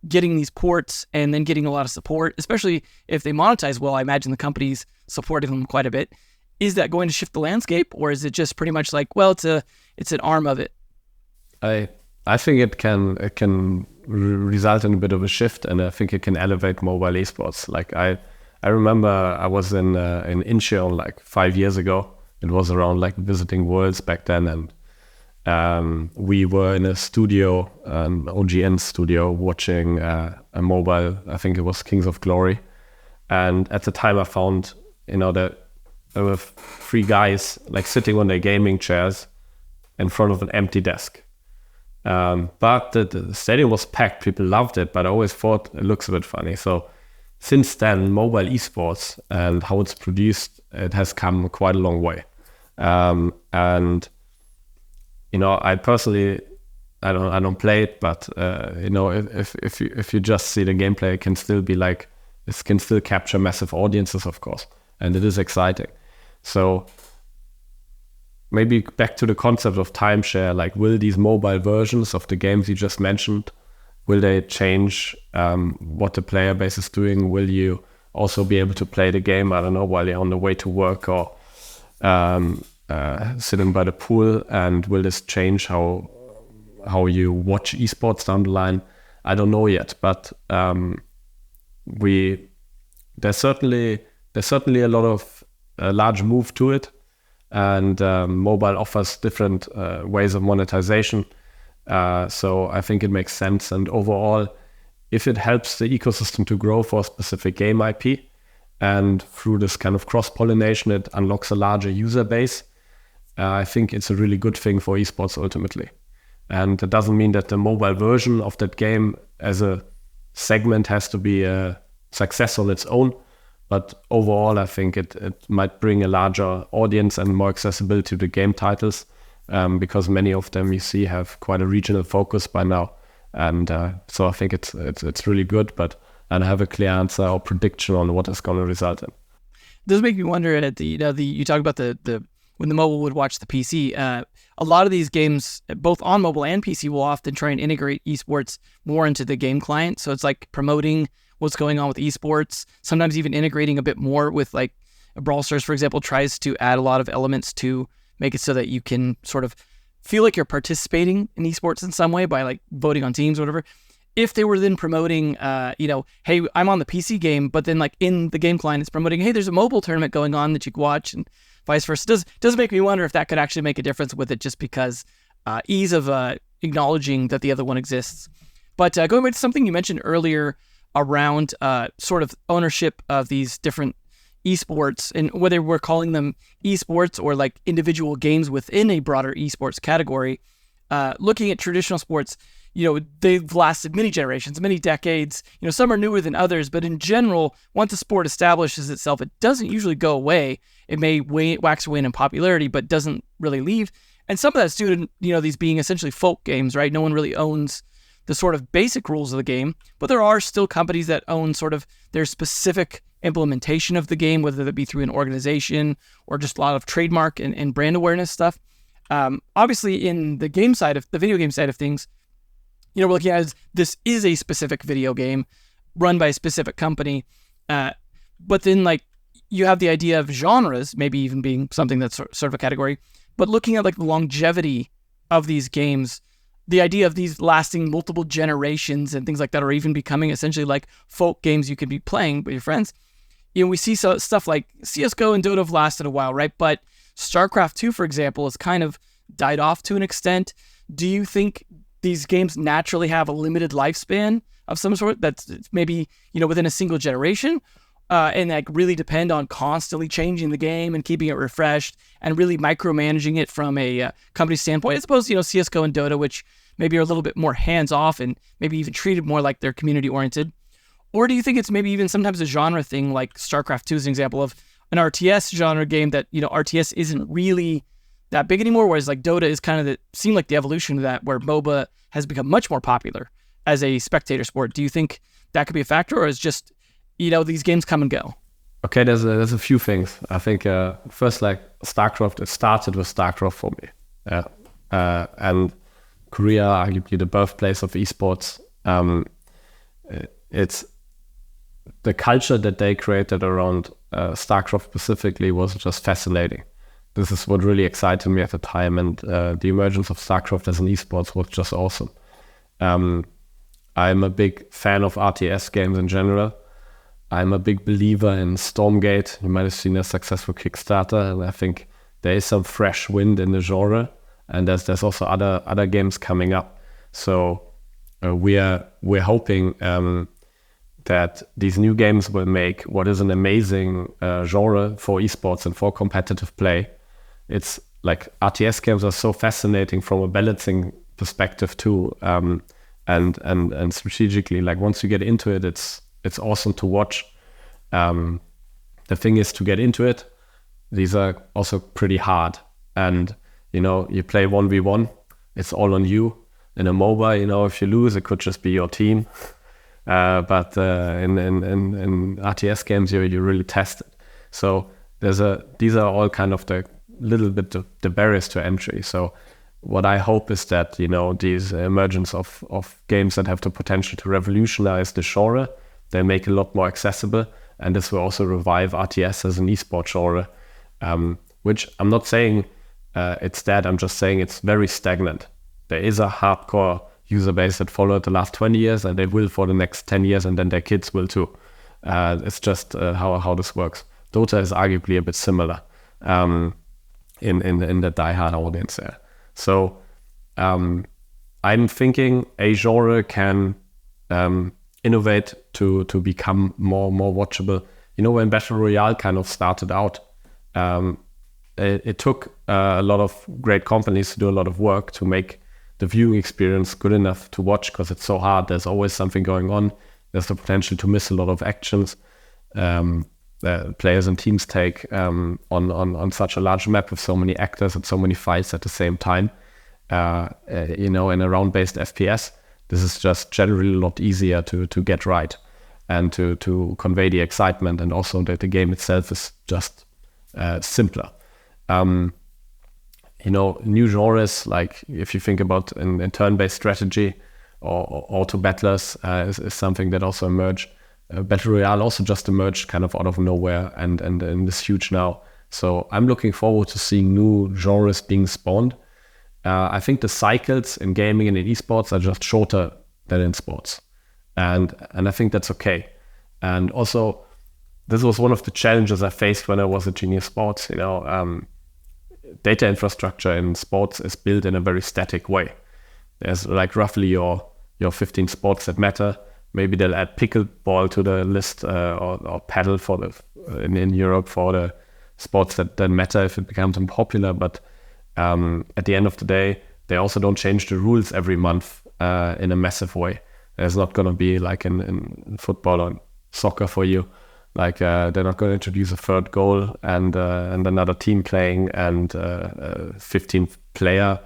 getting these ports and then getting a lot of support, especially if they monetize well, I imagine the company's supporting them quite a bit. Is that going to shift the landscape, or is it just pretty much like, well, it's an arm of it? I think it can result in a bit of a shift, and I think it can elevate mobile esports. Like I remember I was in Incheon like 5 years ago. It was around like visiting Worlds back then, and we were in a studio, an OGN studio, watching a mobile. I think it was Kings of Glory, and at the time I found that there were 3 guys like sitting on their gaming chairs in front of an empty desk. But the stadium was packed. People loved it, but I always thought it looks a bit funny. So since then, mobile esports and how it's produced, it has come quite a long way. And I personally, I don't play it, but if you just see the gameplay, it can still be like, it can still capture massive audiences, of course, and it is exciting. So maybe back to the concept of timeshare, like will these mobile versions of the games you just mentioned, will they change what the player base is doing? Will you also be able to play the game, I don't know, while you're on the way to work or sitting by the pool? And will this change how you watch esports down the line? I don't know yet, but there's certainly a lot of large move to it. And mobile offers different ways of monetization. So I think it makes sense. And overall, if it helps the ecosystem to grow for a specific game IP, And through this kind of cross-pollination, it unlocks a larger user base. I think it's a really good thing for esports ultimately. And it doesn't mean that the mobile version of that game as a segment has to be a success on its own. But overall, I think it might bring a larger audience and more accessibility to the game titles, because many of them you see have quite a regional focus by now. And so I think it's really good, but I don't have a clear answer or prediction on what it's going to result in. It does make me wonder at you talk about the when the mobile would watch the PC. A lot of these games, both on mobile and PC, will often try and integrate esports more into the game client. So it's like promoting what's going on with esports, sometimes even integrating a bit more with like Brawl Stars, for example, tries to add a lot of elements to make it so that you can sort of feel like you're participating in esports in some way by like voting on teams or whatever. If they were then promoting, hey, I'm on the PC game, but then like in the game client, it's promoting, hey, there's a mobile tournament going on that you can watch, and vice versa. Does make me wonder if that could actually make a difference with it, just because ease of acknowledging that the other one exists. But going back to something you mentioned earlier around sort of ownership of these different esports, and whether we're calling them esports or like individual games within a broader esports category, looking at traditional sports, they've lasted many generations, many decades. Some are newer than others, but in general, once a sport establishes itself, it doesn't usually go away. It may wax wane in popularity, but doesn't really leave. And some of that's due to, these being essentially folk games, right? No one really owns the sort of basic rules of the game, but there are still companies that own sort of their specific implementation of the game, whether that be through an organization or just a lot of trademark and brand awareness stuff. Obviously, in the game side of the video game side of things, we're looking at this is a specific video game run by a specific company. But then like you have the idea of genres, maybe even being something that's sort of a category, but looking at like the longevity of these games, the idea of these lasting multiple generations and things like that, or even becoming essentially like folk games you could be playing with your friends. We see stuff like CSGO and DotA have lasted a while, right? But StarCraft 2, for example, has kind of died off to an extent. Do you think these games naturally have a limited lifespan of some sort that's maybe, within a single generation, and like really depend on constantly changing the game and keeping it refreshed and really micromanaging it from a company standpoint, as opposed to, CSGO and DotA, which maybe are a little bit more hands-off and maybe even treated more like they're community-oriented? Or do you think it's maybe even sometimes a genre thing, like StarCraft 2 is an example of an RTS genre game that, RTS isn't really that big anymore, whereas like DotA is kind of seemed like the evolution of that, where MOBA has become much more popular as a spectator sport. Do you think that could be a factor, or is just, these games come and go? Okay, there's a few things. I think first, like StarCraft, it started with StarCraft for me. And Korea, arguably the birthplace of esports. It's the culture that they created around StarCraft specifically was just fascinating. This is what really excited me at the time, and the emergence of StarCraft as an esports was just awesome. I'm a big fan of RTS games in general. I'm a big believer in Stormgate. You might have seen a successful Kickstarter, and I think there is some fresh wind in the genre, and there's also other games coming up. So we're hoping that these new games will make what is an amazing genre for esports and for competitive play. It's like RTS games are so fascinating from a balancing perspective too, and strategically. Like once you get into it, it's awesome to watch. The thing is to get into it. These are also pretty hard, and you play 1v1. It's all on you. In a MOBA, if you lose, it could just be your team. But in RTS games, you really test it. So these are all kind of the little bit the barriers to entry. So what I hope is that these emergence of games that have the potential to revolutionize the genre, they make it a lot more accessible, and this will also revive RTS as an esport genre. Which I'm not saying it's dead. I'm just saying it's very stagnant. There is a hardcore user base that followed the last 20 years, and they will for the next 10 years, and then their kids will too. It's just how this works. DotA is arguably a bit similar in the diehard audience there. So I'm thinking a genre can innovate to become more watchable when Battle Royale kind of started out, it took a lot of great companies to do a lot of work to make the viewing experience good enough to watch, because it's so hard. There's always something going on. There's the potential to miss a lot of actions players and teams take on such a large map with so many actors and so many fights at the same time. In a round-based FPS, this is just generally a lot easier to get right and to convey the excitement, and also that the game itself is just simpler. New genres, like if you think about in turn-based strategy or auto battlers, is something that also emerged. Battle Royale also just emerged kind of out of nowhere and is huge now. So I'm looking forward to seeing new genres being spawned. I think the cycles in gaming and in esports are just shorter than in sports. And I think that's okay. And also, this was one of the challenges I faced when I was at Genius Sports. Data infrastructure in sports is built in a very static way. There's like roughly your 15 sports that matter. Maybe they'll add pickleball to the list or paddle in Europe for the sports that matter if it becomes unpopular. But at the end of the day, they also don't change the rules every month in a massive way. There's not going to be like in football or soccer for you. Like they're not going to introduce a third goal and another team playing and 15th player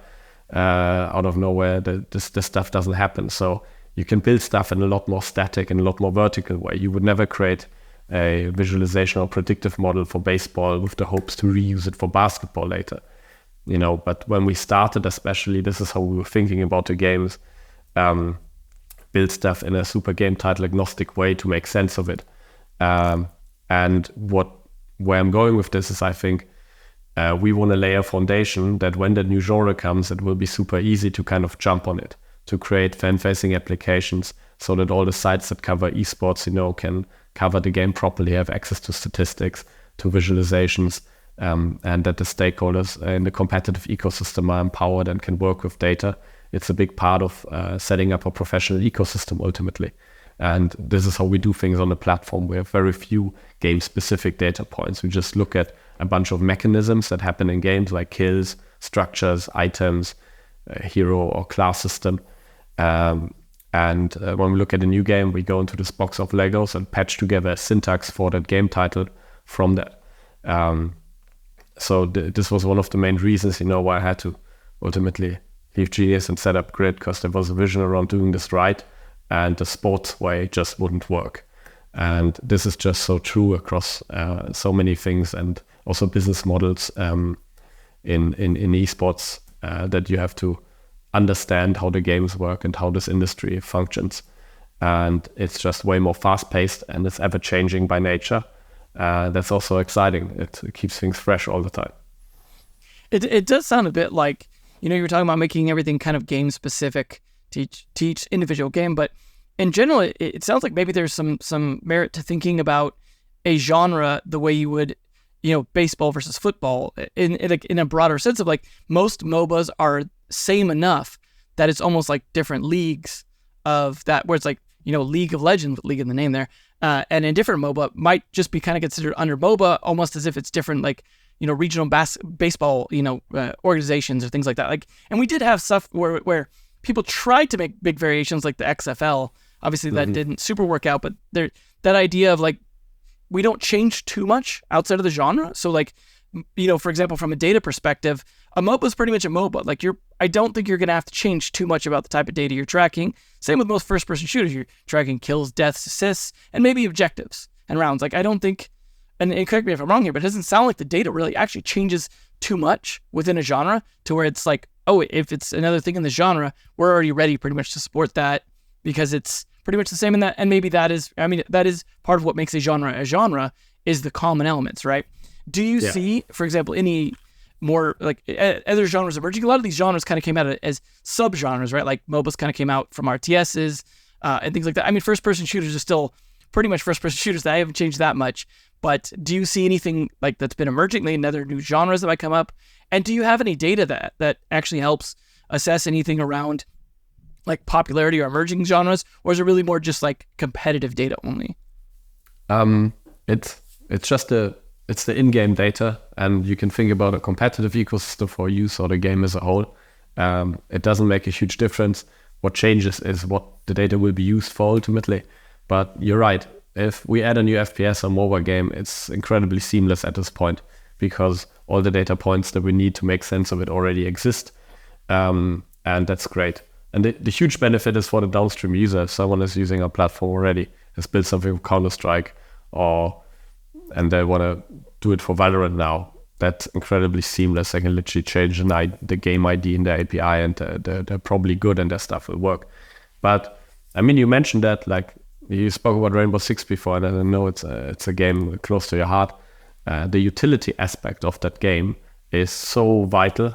out of nowhere. This stuff doesn't happen. So you can build stuff in a lot more static and a lot more vertical way. You would never create a visualization or predictive model for baseball with the hopes to reuse it for basketball later. But when we started, especially, this is how we were thinking about the games. Build stuff in a super game title agnostic way to make sense of it. And where I'm going with this is, I think we want to lay a foundation that when the new genre comes, it will be super easy to kind of jump on it, to create fan-facing applications so that all the sites that cover esports, can cover the game properly, have access to statistics, to visualizations, and that the stakeholders in the competitive ecosystem are empowered and can work with data. It's a big part of setting up a professional ecosystem ultimately. And this is how we do things on the platform. We have very few game-specific data points. We just look at a bunch of mechanisms that happen in games, like kills, structures, items, hero or class system. And when we look at a new game, we go into this box of Legos and patch together a syntax for that game title from that. So this was one of the main reasons, why I had to ultimately leave Genius and set up Grid, because there was a vision around doing this right, and the sports way just wouldn't work. And this is just so true across so many things, and also business models in esports, that you have to understand how the games work and how this industry functions. And it's just way more fast-paced, and it's ever-changing by nature. That's also exciting. It keeps things fresh all the time. It does sound a bit like, you were talking about making everything kind of game-specific to each individual game, but in general, it sounds like maybe there's some merit to thinking about a genre the way you would, baseball versus football in a broader sense of like most MOBAs are same enough that it's almost like different leagues of that, where it's like, League of Legends, League in the name there, and in different MOBA might just be kind of considered under MOBA, almost as if it's different, like, regional baseball, organizations or things like that. Like, and we did have stuff where people tried to make big variations, like the XFL. Obviously, that didn't super work out, but that idea of like, we don't change too much outside of the genre. So like, for example, from a data perspective, a MOBA is pretty much a MOBA. Like I don't think you're going to have to change too much about the type of data you're tracking. Same with most first-person shooters. You're tracking kills, deaths, assists, and maybe objectives and rounds. Like I don't think, and correct me if I'm wrong here, but it doesn't sound like the data really actually changes too much within a genre to where it's like, oh, if it's another thing in the genre, we're already ready pretty much to support that because it's pretty much the same in that. And maybe that is part of what makes a genre is the common elements, right? Do you see, for example, any more like other genres emerging? A lot of these genres kind of came out as sub-genres, right? Like MOBAs kind of came out from RTSs and things like that. I mean, first-person shooters are still pretty much first-person shooters. That haven't changed that much. But do you see anything like that's been emerging, like other new genres that might come up? And do you have any data that actually helps assess anything around like popularity or emerging genres? Or is it really more just like competitive data only? it's just it's the in-game data, and you can think about a competitive ecosystem for use or the game as a whole. It doesn't make a huge difference. What changes is what the data will be used for ultimately. But you're right. If we add a new FPS or mobile game, it's incredibly seamless at this point because all the data points that we need to make sense of it already exist. And that's great. And the huge benefit is for the downstream user. If someone is using our platform already, has built something for Counter-Strike, and they want to do it for Valorant now, that's incredibly seamless. I can literally change the game ID in the API, and they're probably good and their stuff will work. But I mean, you mentioned that, like, you spoke about Rainbow Six before, and I know it's a game close to your heart. The utility aspect of that game is so vital,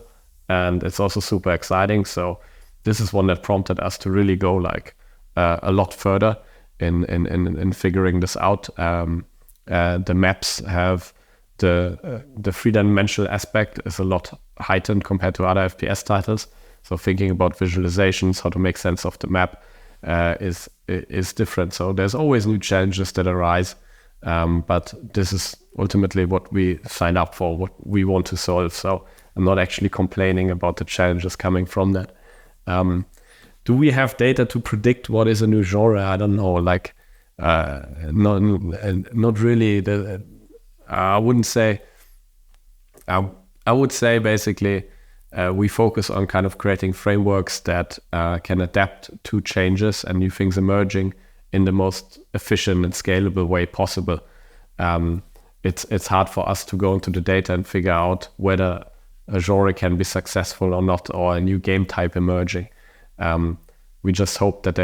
and it's also super exciting. So this is one that prompted us to really go a lot further in figuring this out. The maps have the three-dimensional aspect is a lot heightened compared to other FPS titles. So thinking about visualizations, how to make sense of the map is different. So there's always new challenges that arise, but this is ultimately what we sign up for, what we want to solve. So I'm not actually complaining about the challenges coming from that. Do we have data to predict what is a new genre? I don't know. Not really. I wouldn't say. I would say basically we focus on kind of creating frameworks that can adapt to changes and new things emerging in the most efficient and scalable way possible. It's hard for us to go into the data and figure out whether a genre can be successful or not, or a new game type emerging. We just hope that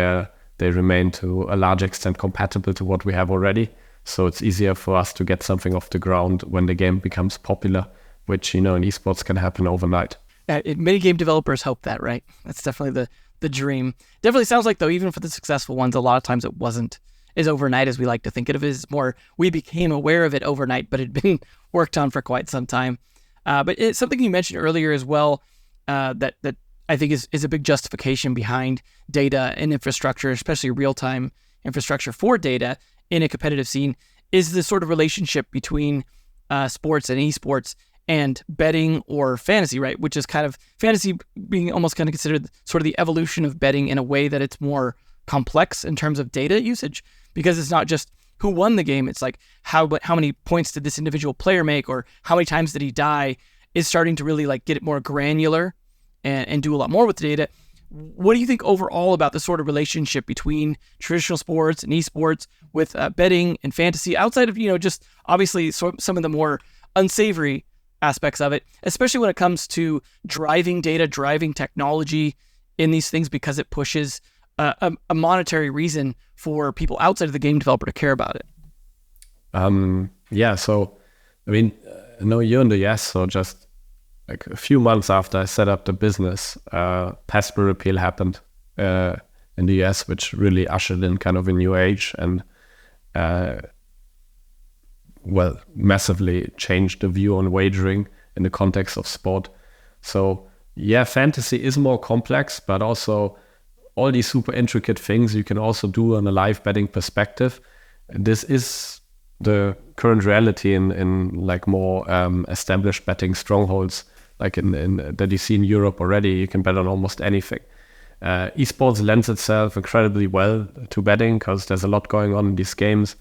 they remain to a large extent compatible to what we have already. So it's easier for us to get something off the ground when the game becomes popular, which, in esports can happen overnight. Many game developers hope that, right? That's definitely the dream. Definitely sounds like, though, even for the successful ones, a lot of times it wasn't as overnight as we like to think of it. It's more, we became aware of it overnight, but it had been worked on for quite some time. But it's something you mentioned earlier as well, that I think is a big justification behind data and infrastructure, especially real-time infrastructure for data in a competitive scene, is the sort of relationship between sports and esports and betting or fantasy, right? Which is kind of fantasy being almost kind of considered sort of the evolution of betting in a way that it's more complex in terms of data usage, because it's not just who won the game. It's like how many points did this individual player make, or how many times did he die, is starting to really get it more granular and do a lot more with the data. What do you think overall about the sort of relationship between traditional sports and esports with betting and fantasy, outside of, just obviously some of the more unsavory aspects of it, especially when it comes to driving data, driving technology in these things, because it pushes a monetary reason for people outside of the game developer to care about it? So, I mean, I know you're in the US, so just like a few months after I set up the business, PASPA repeal happened in the US, which really ushered in kind of a new age and, massively changed the view on wagering in the context of sport. So, fantasy is more complex, but also all these super intricate things you can also do on a live betting perspective. This is the current reality in more established betting strongholds, like in that you see in Europe already. You can bet on almost anything. Esports lends itself incredibly well to betting because there's a lot going on in these games.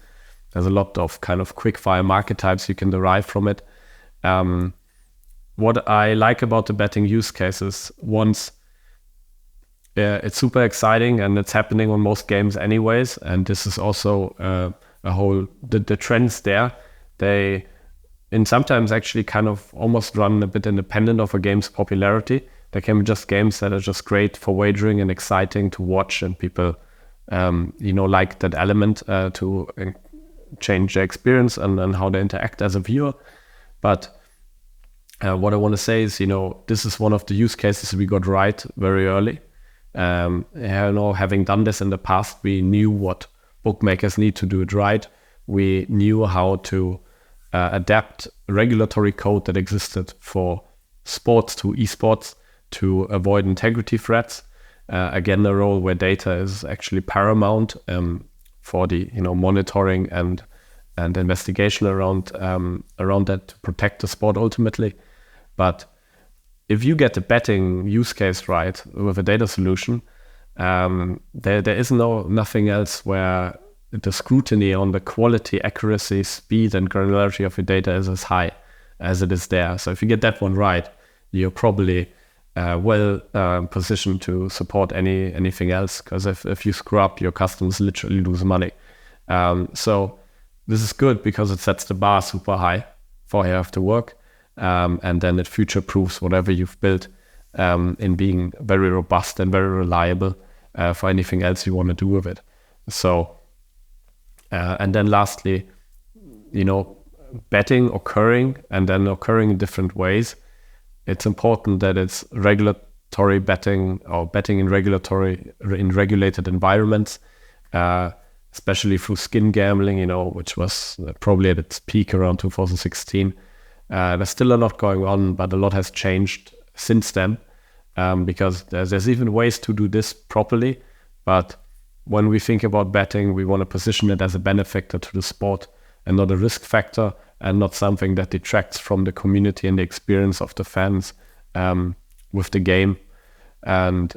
There's a lot of kind of quick fire market types you can derive from it. What I like about the betting use cases, once it's super exciting and it's happening on most games anyways, and this is also the trends there, they in sometimes actually kind of almost run a bit independent of a game's popularity. There can be just games that are just great for wagering and exciting to watch, and people like that element to change their experience and how they interact as a viewer. But what I want to say is, this is one of the use cases we got right very early. Having done this in the past, we knew what bookmakers need to do it right. We knew how to adapt regulatory code that existed for sports to esports to avoid integrity threats. Again, a role where data is actually paramount for the monitoring and and investigation around that to protect the sport ultimately. But if you get the betting use case right with a data solution, there is nothing else where the scrutiny on the quality, accuracy, speed, and granularity of your data is as high as it is there. So if you get that one right, you're probably well positioned to support anything else, because if you screw up, your customers literally lose money. So this is good because it sets the bar super high for how you have to work, and then it future-proofs whatever you've built in being very robust and very reliable for anything else you want to do with it. So, and then lastly, betting occurring in different ways. It's important that it's regulatory betting or betting in regulated environments, especially through skin gambling, which was probably at its peak around 2016. There's still a lot going on, but a lot has changed since then, because there's even ways to do this properly. But when we think about betting, we want to position it as a benefactor to the sport and not a risk factor, and not something that detracts from the community and the experience of the fans with the game. And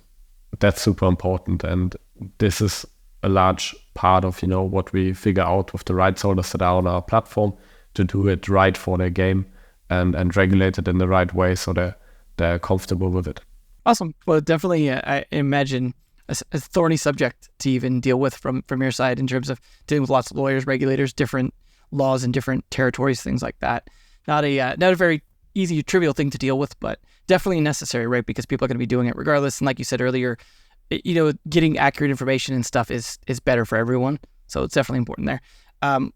that's super important. And this is a large part of what we figure out with the rights holders that are on our platform, to do it right for their game and regulate it in the right way so they're comfortable with it. Awesome. Well, definitely, I imagine a thorny subject to even deal with from your side in terms of dealing with lots of lawyers, regulators, different laws in different territories, things like that. Not a very easy, trivial thing to deal with, but definitely necessary, right? Because people are going to be doing it regardless. And like you said earlier, getting accurate information and stuff is better for everyone. So it's definitely important there.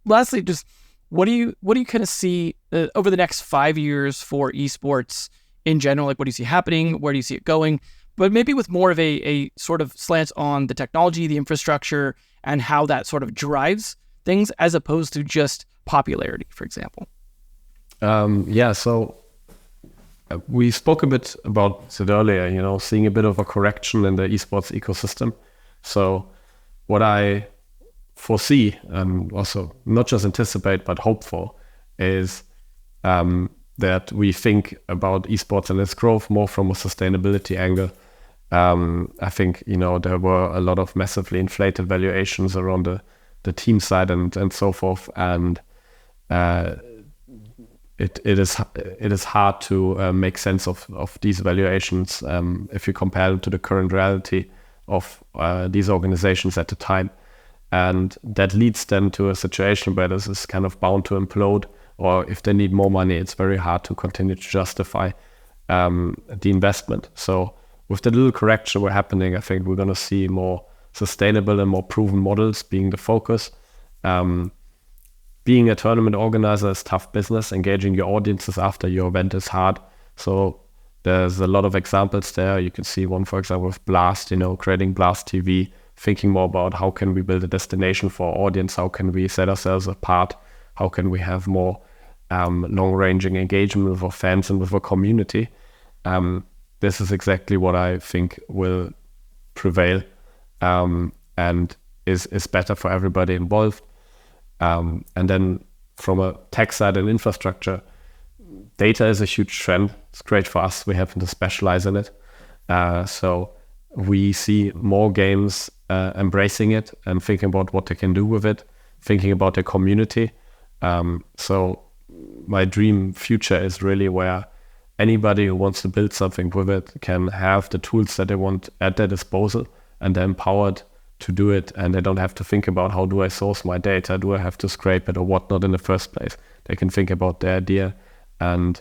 Lastly, just what do you kind of see over the next 5 years for esports in general? Like, what do you see happening? Where do you see it going? But maybe with more of a sort of slant on the technology, the infrastructure, and how that sort of drives things, as opposed to just popularity, for example. So we spoke a bit about it earlier, seeing a bit of a correction in the esports ecosystem. So what I foresee, and also not just anticipate, but hope for, is that we think about esports and its growth more from a sustainability angle. I think, there were a lot of massively inflated valuations around the team side and so forth. And it is hard to make sense of these valuations if you compare them to the current reality of these organizations at the time. And that leads then to a situation where this is kind of bound to implode, or if they need more money, it's very hard to continue to justify the investment. So with the little correction we're happening, I think we're going to see more sustainable and more proven models being the focus. Being a tournament organizer is tough business. Engaging your audiences after your event is hard. So there's a lot of examples there. You can see one, for example, with Blast, creating Blast TV, thinking more about how can we build a destination for our audience, how can we set ourselves apart, how can we have more long-ranging engagement with our fans and with our community. This is exactly what I think will prevail and is better for everybody involved. And then from a tech side and infrastructure, data is a huge trend. It's great for us. We happen to specialize in it. So we see more games embracing it and thinking about what they can do with it, thinking about their community. So my dream future is really where anybody who wants to build something with it can have the tools that they want at their disposal, and they're empowered to do it, and they don't have to think about how do I source my data, do I have to scrape it or whatnot in the first place. They can think about their idea, and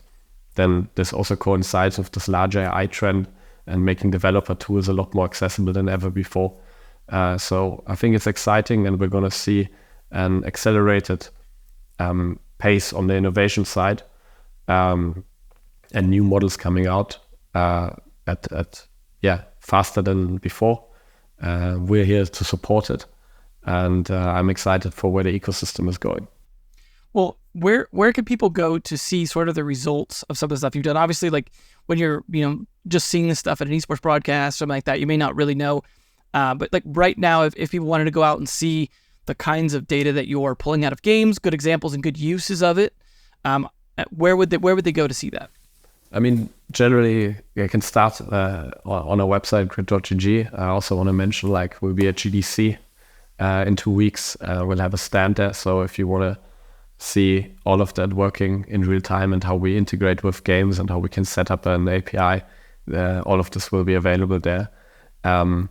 then this also coincides with this larger AI trend and making developer tools a lot more accessible than ever before. So I think it's exciting, and we're going to see an accelerated pace on the innovation side, and new models coming out faster than before. We're here to support it, and I'm excited for where the ecosystem is going. Well, where can people go to see sort of the results of some of the stuff you've done? Obviously, like when you're just seeing this stuff at an esports broadcast, something like that, you may not really know. But like right now, if people wanted to go out and see the kinds of data that you're pulling out of games, good examples and good uses of it, where would they go to see that? I mean, generally, you can start on our website, grid.gg. I also want to mention, like, we'll be at GDC in 2 weeks. We'll have a stand there. So if you want to see all of that working in real time and how we integrate with games and how we can set up an API, all of this will be available there. And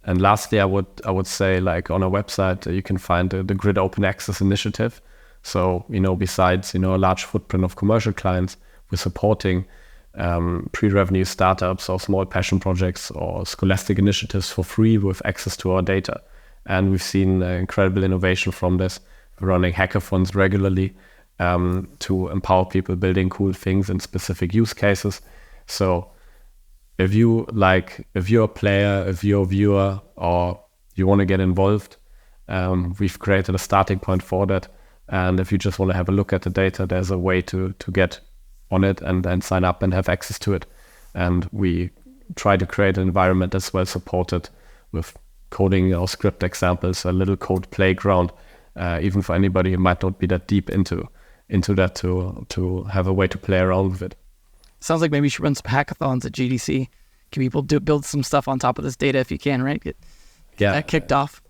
lastly, I would say, like, on our website, you can find the Grid Open Access Initiative. So, besides, a large footprint of commercial clients, we're supporting pre-revenue startups or small passion projects or scholastic initiatives for free with access to our data. And we've seen incredible innovation from this. We're running hackathons regularly to empower people building cool things in specific use cases. So if you're a player, if you're a viewer, or you want to get involved, we've created a starting point for that. And if you just want to have a look at the data, there's a way to get on it and then sign up and have access to it. And we try to create an environment that's well supported with coding or script examples, a little code playground, even for anybody who might not be that deep into that to have a way to play around with it. Sounds like maybe you should run some hackathons at GDC. Can people build some stuff on top of this data if you can, right? Get that kicked off.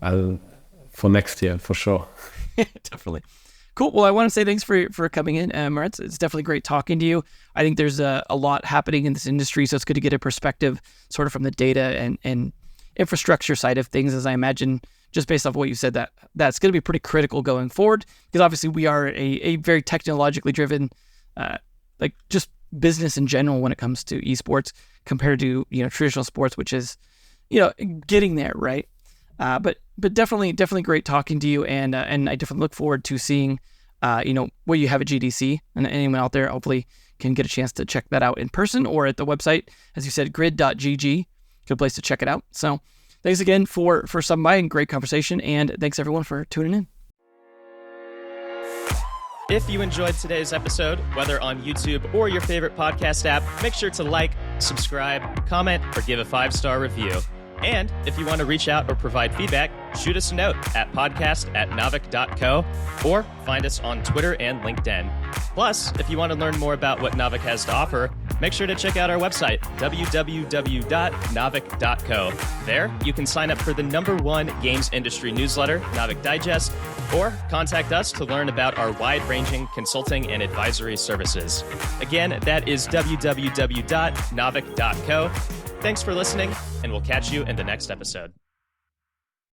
For next year, for sure. Definitely. Cool. Well, I want to say thanks for coming in, Moritz. It's definitely great talking to you. I think there's a lot happening in this industry, so it's good to get a perspective sort of from the data and infrastructure side of things, as I imagine, just based off what you said, that's going to be pretty critical going forward, because obviously we are a very technologically driven, like just business in general when it comes to esports compared to, traditional sports, which is, getting there, right? But definitely great talking to you, and I definitely look forward to seeing, what you have at GDC, and anyone out there hopefully can get a chance to check that out in person or at the website, as you said, grid.gg, good place to check it out. So thanks again for stopping by, and great conversation, and thanks everyone for tuning in. If you enjoyed today's episode, whether on YouTube or your favorite podcast app, make sure to like, subscribe, comment, or give a 5-star review. And if you want to reach out or provide feedback, shoot us a note at podcast@naavik.co or find us on Twitter and LinkedIn. Plus, if you want to learn more about what Naavik has to offer, make sure to check out our website, www.naavik.co. There, you can sign up for the #1 games industry newsletter, Naavik Digest, or contact us to learn about our wide-ranging consulting and advisory services. Again, that is www.naavik.co. Thanks for listening, and we'll catch you in the next episode.